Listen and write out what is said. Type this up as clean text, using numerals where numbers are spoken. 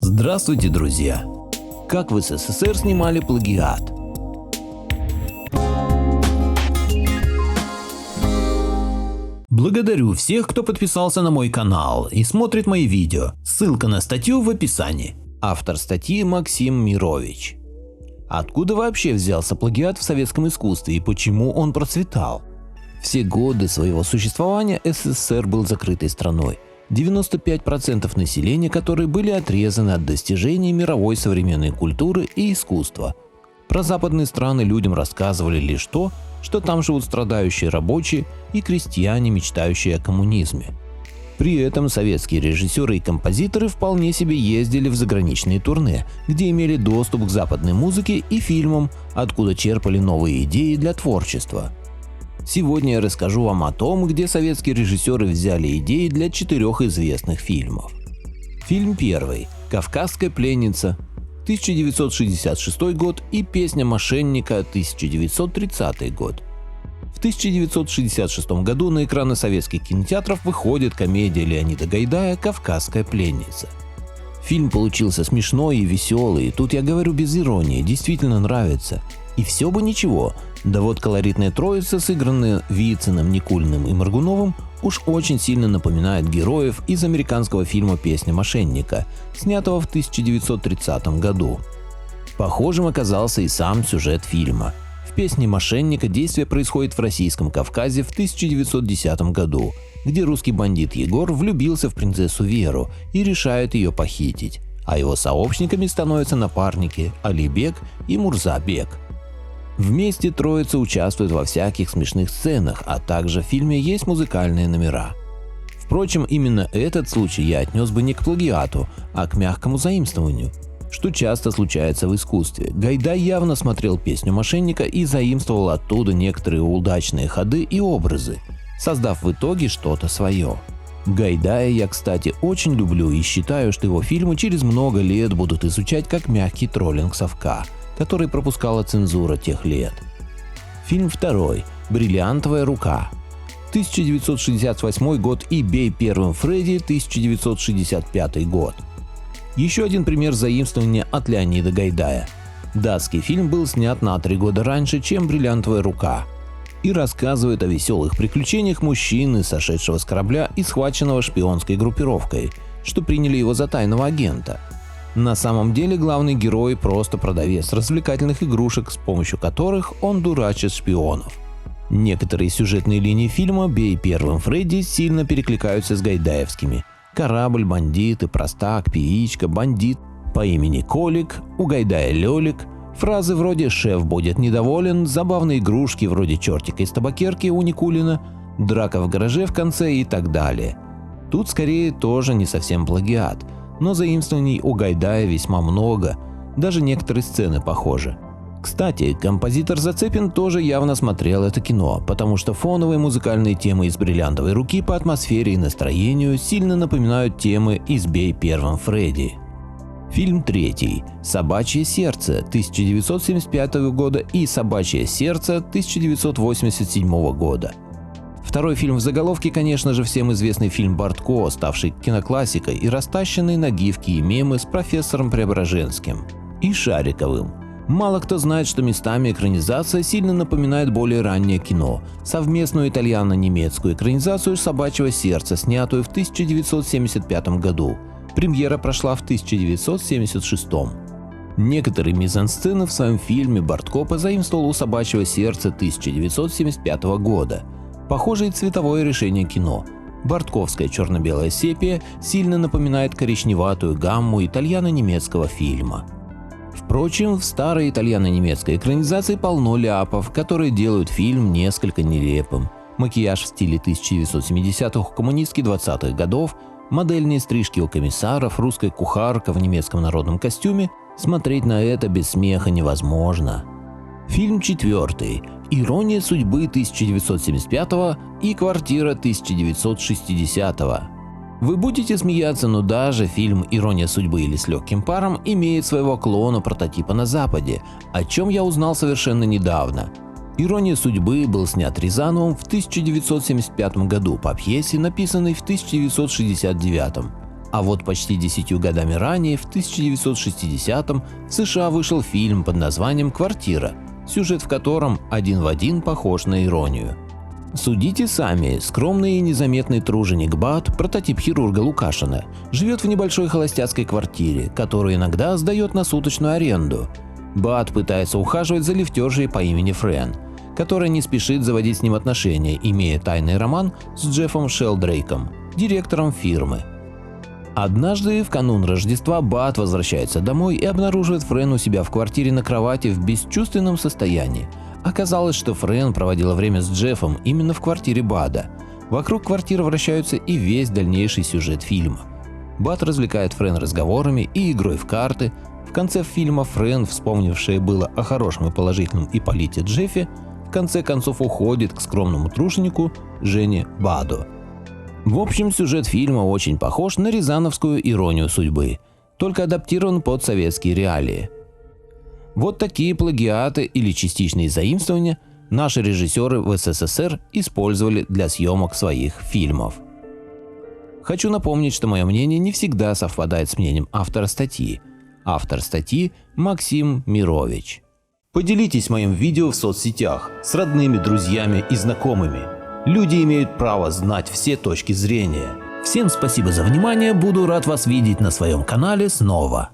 Здравствуйте, друзья! Как в СССР снимали плагиат? Благодарю всех, кто подписался на мой канал и смотрит мои видео. Ссылка на статью в описании. Автор статьи Максим Мирович. Откуда вообще взялся плагиат в советском искусстве и почему он процветал? Все годы своего существования СССР был закрытой страной. 95% населения которой были отрезаны от достижений мировой современной культуры и искусства. Про западные страны людям рассказывали лишь то, что там живут страдающие рабочие и крестьяне, мечтающие о коммунизме. При этом советские режиссеры и композиторы вполне себе ездили в заграничные турне, где имели доступ к западной музыке и фильмам, откуда черпали новые идеи для творчества. Сегодня я расскажу вам о том, где советские режиссеры взяли идеи для 4 известных фильмов. Фильм первый – «Кавказская пленница», 1966 год, и «Песня мошенника», 1930 год. В 1966 году на экраны советских кинотеатров выходит комедия Леонида Гайдая «Кавказская пленница». Фильм получился смешной и веселый, тут я говорю без иронии, действительно нравится. И все бы ничего, да вот колоритная троица, сыгранная Вициным, Никулиным и Моргуновым, уж очень сильно напоминает героев из американского фильма «Песня мошенника», снятого в 1930 году. Похожим оказался и сам сюжет фильма. В «Песне мошенника» действие происходит в российском Кавказе в 1910 году, где русский бандит Егор влюбился в принцессу Веру и решает ее похитить, а его сообщниками становятся напарники Алибек и Мурзабек. Вместе троица участвует во всяких смешных сценах, а также в фильме есть музыкальные номера. Впрочем, именно этот случай я отнес бы не к плагиату, а к мягкому заимствованию, что часто случается в искусстве. Гайдай явно смотрел «Песню мошенника» и заимствовал оттуда некоторые удачные ходы и образы, создав в итоге что-то свое. Гайдая я, кстати, очень люблю и считаю, что его фильмы через много лет будут изучать как мягкий троллинг совка, который пропускала цензура тех лет. Фильм второй – «Бриллиантовая рука», 1968 год, и «Бей первым, Фредди», 1965 год. Еще один пример заимствования от Леонида Гайдая. Датский фильм был снят на 3 года раньше, чем «Бриллиантовая рука», и рассказывает о веселых приключениях мужчины, сошедшего с корабля и схваченного шпионской группировкой, что приняли его за тайного агента. На самом деле главный герой просто продавец развлекательных игрушек, с помощью которых он дурачит шпионов. Некоторые сюжетные линии фильма «Бей первым, Фредди» сильно перекликаются с гайдаевскими. Корабль, бандиты, простак, певичка, бандит по имени Колик, у Гайдая Лёлик, фразы вроде «шеф будет недоволен», забавные игрушки вроде чертика из табакерки у Никулина, драка в гараже в конце и так далее. Тут скорее тоже не совсем плагиат, но заимствований у Гайдая весьма много, даже некоторые сцены похожи. Кстати, композитор Зацепин тоже явно смотрел это кино, потому что фоновые музыкальные темы из «Бриллиантовой руки» по атмосфере и настроению сильно напоминают темы из «Бей первым, Фредди». Фильм третий – «Собачье сердце» 1975 года и «Собачье сердце» 1987 года. Второй фильм в заголовке, конечно же, всем известный фильм Бортко, ставший киноклассикой и растащенный на гифки и мемы с профессором Преображенским и Шариковым. Мало кто знает, что местами экранизация сильно напоминает более раннее кино, совместную итальяно-немецкую экранизацию «Собачьего сердца», снятую в 1975 году. Премьера прошла в 1976. Некоторые мизансцены в своем фильме Бортко позаимствовал у «Собачьего сердца» 1975 года. Похожее цветовое решение кино. Бортковская черно-белая сепия сильно напоминает коричневатую гамму итальяно-немецкого фильма. Впрочем, в старой итальяно-немецкой экранизации полно ляпов, которые делают фильм несколько нелепым. Макияж в стиле 1970-х, коммунистки 20-х годов, модельные стрижки у комиссаров, русская кухарка в немецком народном костюме – смотреть на это без смеха невозможно. Фильм четвертый – «Ирония судьбы» 1975 и «Квартира» 1960. Вы будете смеяться, но даже фильм «Ирония судьбы» или «С легким паром» имеет своего клона-прототипа на Западе, о чем я узнал совершенно недавно. «Ирония судьбы» был снят Рязановым в 1975 году по пьесе, написанной в 1969. А вот почти 10 годами ранее, в 1960-м, в США вышел фильм под названием «Квартира», сюжет в котором один в один похож на иронию. Судите сами, скромный и незаметный труженик Бат, прототип хирурга Лукашина, живет в небольшой холостяцкой квартире, которую иногда сдает на суточную аренду. Бат пытается ухаживать за лифтершей по имени Френ, которая не спешит заводить с ним отношения, имея тайный роман с Джеффом Шелдрейком, директором фирмы. Однажды, в канун Рождества, Бат возвращается домой и обнаруживает Френ у себя в квартире на кровати в бесчувственном состоянии. Оказалось, что Френ проводила время с Джеффом именно в квартире Бада. Вокруг квартиры вращается и весь дальнейший сюжет фильма. Бат развлекает Френ разговорами и игрой в карты. В конце фильма Френ, вспомнившая было о хорошем и положительном Ипполите Джеффе, в конце концов уходит к скромному труженику Жене Баду. В общем, сюжет фильма очень похож на рязановскую иронию судьбы, только адаптирован под советские реалии. Вот такие плагиаты или частичные заимствования наши режиссеры в СССР использовали для съемок своих фильмов. Хочу напомнить, что мое мнение не всегда совпадает с мнением автора статьи. Автор статьи Максим Мирович. Поделитесь моим видео в соцсетях с родными, друзьями и знакомыми. Люди имеют право знать все точки зрения. Всем спасибо за внимание, буду рад вас видеть на своем канале снова.